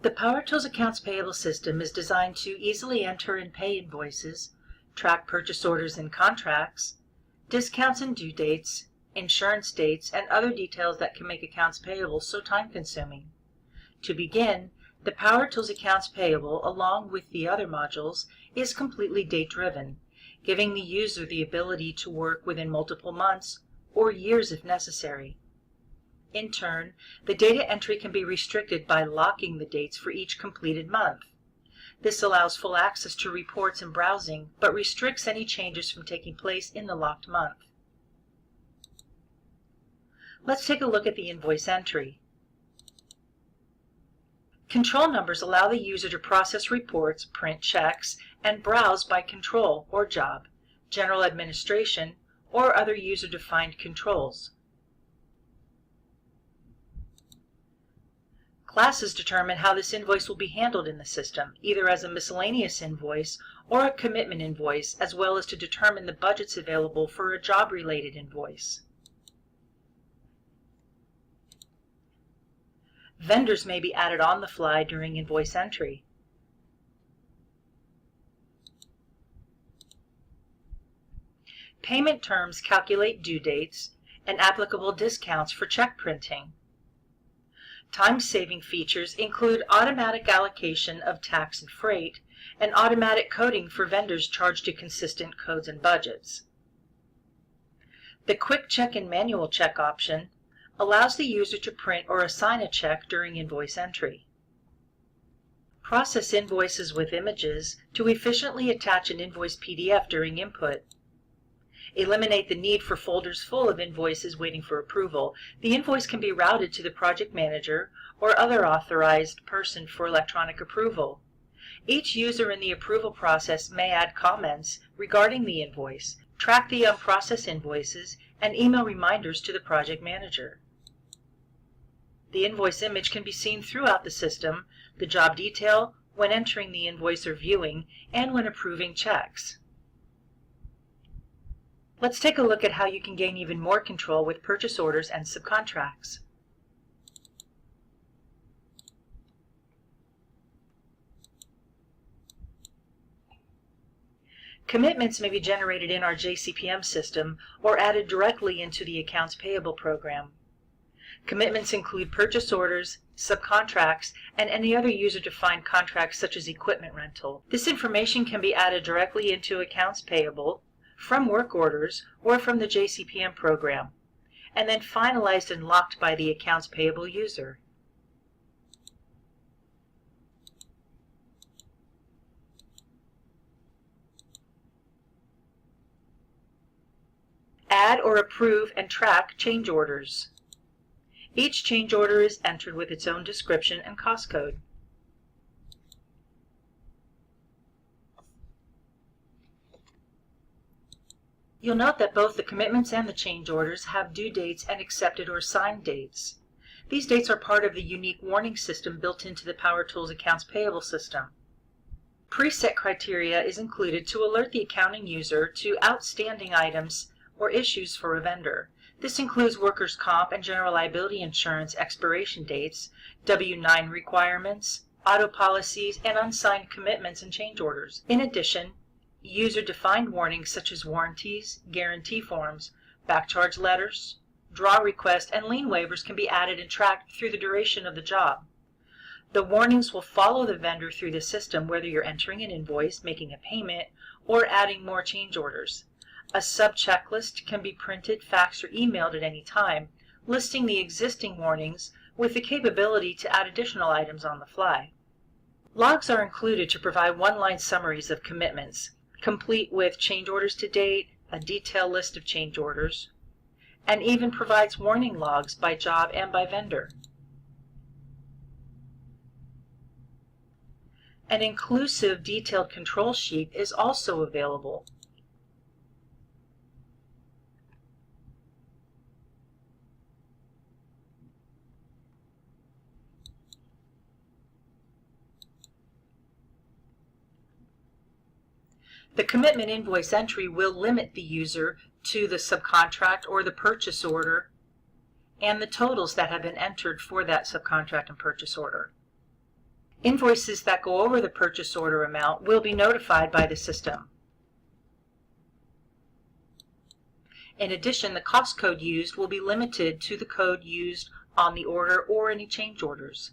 The Power Tools Accounts Payable system is designed to easily enter and pay invoices, track purchase orders and contracts, discounts and due dates, insurance dates, and other details that can make accounts payable so time-consuming. To begin, the Power Tools Accounts Payable, along with the other modules, is completely date-driven, giving the user the ability to work within multiple months or years if necessary. In turn, the data entry can be restricted by locking the dates for each completed month. This allows full access to reports and browsing, but restricts any changes from taking place in the locked month. Let's take a look at the invoice entry. Control numbers allow the user to process reports, print checks, and browse by control or job, general administration, or other user-defined controls. Classes determine how this invoice will be handled in the system, either as a miscellaneous invoice or a commitment invoice, as well as to determine the budgets available for a job-related invoice. Vendors may be added on the fly during invoice entry. Payment terms calculate due dates and applicable discounts for check printing. Time-saving features include automatic allocation of tax and freight and automatic coding for vendors charged to consistent codes and budgets. The Quick Check and Manual Check option allows the user to print or assign a check during invoice entry. Process invoices with images to efficiently attach an invoice PDF during input. Eliminate the need for folders full of invoices waiting for approval. The invoice can be routed to the project manager or other authorized person for electronic approval. Each user in the approval process may add comments regarding the invoice, track the unprocessed invoices, and email reminders to the project manager. The invoice image can be seen throughout the system, the job detail, when entering the invoice or viewing, and when approving checks. Let's take a look at how you can gain even more control with purchase orders and subcontracts. Commitments may be generated in our JCPM system or added directly into the Accounts Payable program. Commitments include purchase orders, subcontracts, and any other user-defined contracts such as equipment rental. This information can be added directly into Accounts Payable, from work orders, or from the JCPM program, and then finalized and locked by the Accounts Payable user. Add or approve and track change orders. Each change order is entered with its own description and cost code. You'll note that both the commitments and the change orders have due dates and accepted or signed dates. These dates are part of the unique warning system built into the Power Tools Accounts Payable system. Preset criteria is included to alert the accounting user to outstanding items or issues for a vendor. This includes workers' comp and general liability insurance expiration dates, W-9 requirements, auto policies, and unsigned commitments and change orders. In addition, user-defined warnings such as warranties, guarantee forms, back-charge letters, draw requests, and lien waivers can be added and tracked through the duration of the job. The warnings will follow the vendor through the system whether you're entering an invoice, making a payment, or adding more change orders. A sub-checklist can be printed, faxed, or emailed at any time, listing the existing warnings with the capability to add additional items on the fly. Logs are included to provide one-line summaries of commitments, complete with change orders to date, a detailed list of change orders, and even provides warning logs by job and by vendor. An inclusive detailed control sheet is also available. The commitment invoice entry will limit the user to the subcontract or the purchase order and the totals that have been entered for that subcontract and purchase order. Invoices that go over the purchase order amount will be notified by the system. In addition, the cost code used will be limited to the code used on the order or any change orders.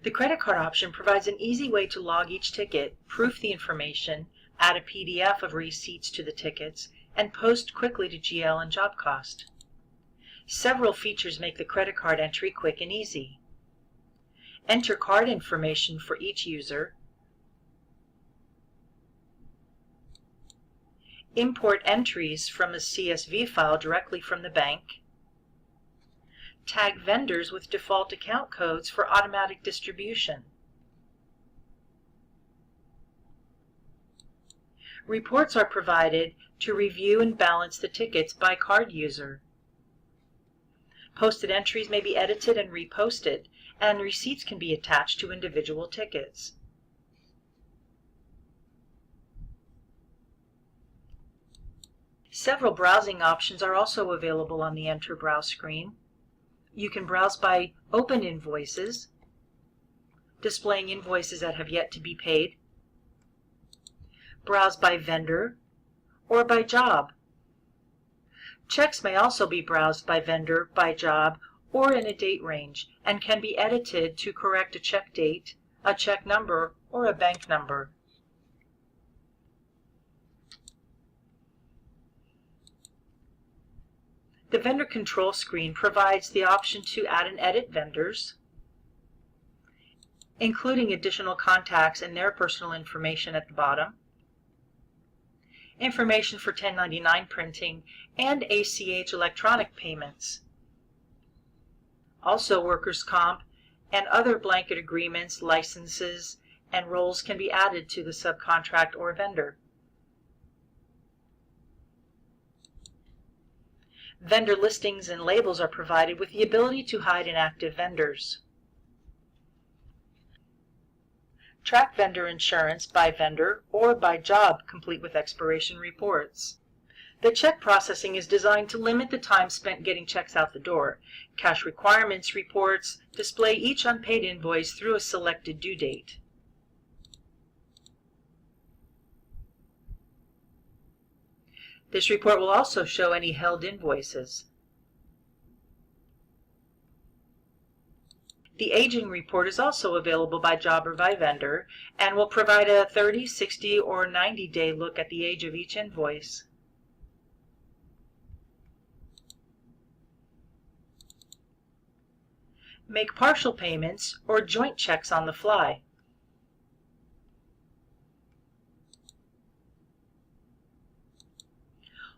The credit card option provides an easy way to log each ticket, proof the information, add a PDF of receipts to the tickets, and post quickly to GL and job cost. Several features make the credit card entry quick and easy. Enter card information for each user. Import entries from a CSV file directly from the bank. Tag vendors with default account codes for automatic distribution. Reports are provided to review and balance the tickets by card user. Posted entries may be edited and reposted, and receipts can be attached to individual tickets. Several browsing options are also available on the Enter Browse screen. You can browse by Open Invoices, displaying invoices that have yet to be paid, browse by vendor, or by job. Checks may also be browsed by vendor, by job, or in a date range, and can be edited to correct a check date, a check number, or a bank number. The vendor control screen provides the option to add and edit vendors, including additional contacts and their personal information at the bottom, information for 1099 printing, and ACH electronic payments. Also, workers' comp and other blanket agreements, licenses, and roles can be added to the subcontract or vendor. Vendor listings and labels are provided with the ability to hide inactive vendors. Track vendor insurance by vendor or by job, complete with expiration reports. The check processing is designed to limit the time spent getting checks out the door. Cash requirements reports display each unpaid invoice through a selected due date. This report will also show any held invoices. The aging report is also available by job or by vendor and will provide a 30, 60, or 90-day look at the age of each invoice. Make partial payments or joint checks on the fly.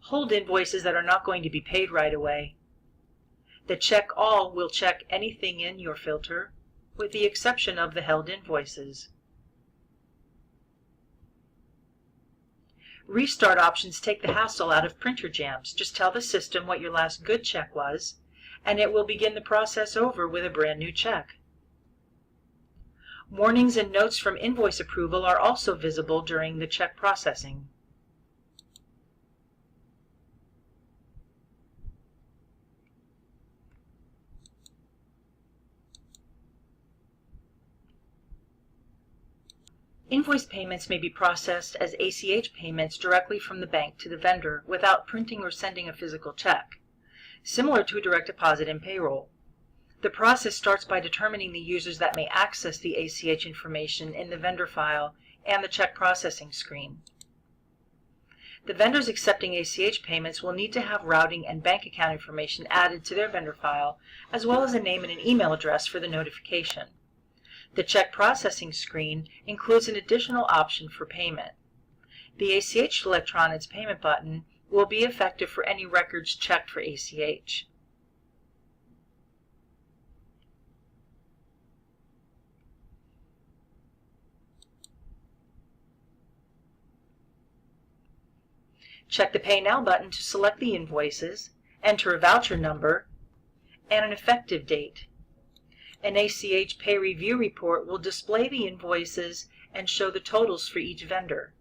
Hold invoices that are not going to be paid right away. The Check All will check anything in your filter, with the exception of the held invoices. Restart options take the hassle out of printer jams. Just tell the system what your last good check was, and it will begin the process over with a brand new check. Warnings and notes from invoice approval are also visible during the check processing. Invoice payments may be processed as ACH payments directly from the bank to the vendor without printing or sending a physical check, similar to a direct deposit in payroll. The process starts by determining the users that may access the ACH information in the vendor file and the check processing screen. The vendors accepting ACH payments will need to have routing and bank account information added to their vendor file, as well as a name and an email address for the notification. The check processing screen includes an additional option for payment. The ACH Electronics payment button will be effective for any records checked for ACH. Check the Pay Now button to select the invoices, enter a voucher number, and an effective date. An ACH Pay Review report will display the invoices and show the totals for each vendor.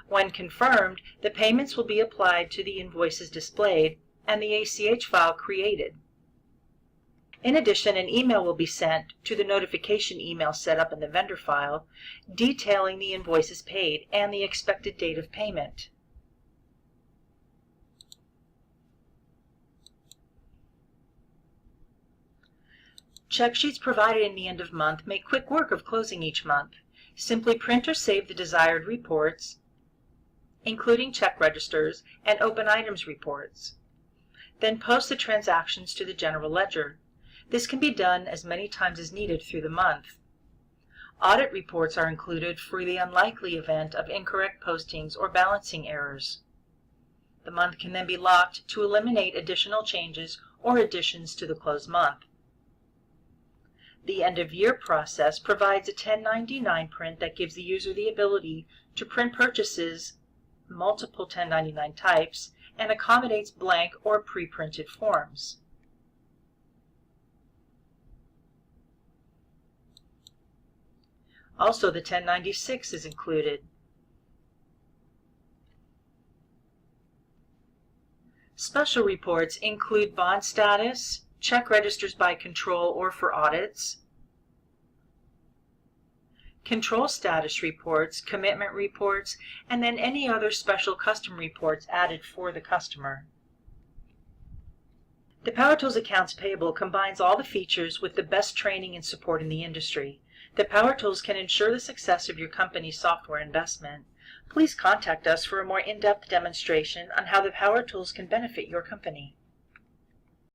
When confirmed, the payments will be applied to the invoices displayed and the ACH file created. In addition, an email will be sent to the notification email set up in the vendor file detailing the invoices paid and the expected date of payment. Check sheets provided in the end of month make quick work of closing each month. Simply print or save the desired reports, including check registers and open items reports. Then post the transactions to the general ledger. This can be done as many times as needed through the month. Audit reports are included for the unlikely event of incorrect postings or balancing errors. The month can then be locked to eliminate additional changes or additions to the closed month. The end-of-year process provides a 1099 print that gives the user the ability to print purchases, multiple 1099 types, and accommodates blank or pre-printed forms. Also, the 1096 is included. Special reports include bond status, check registers by control or for audits, control status reports, commitment reports, and then any other special custom reports added for the customer. The Power Tools Accounts Payable combines all the features with the best training and support in the industry. The Power Tools can ensure the success of your company's software investment. Please contact us for a more in-depth demonstration on how the Power Tools can benefit your company.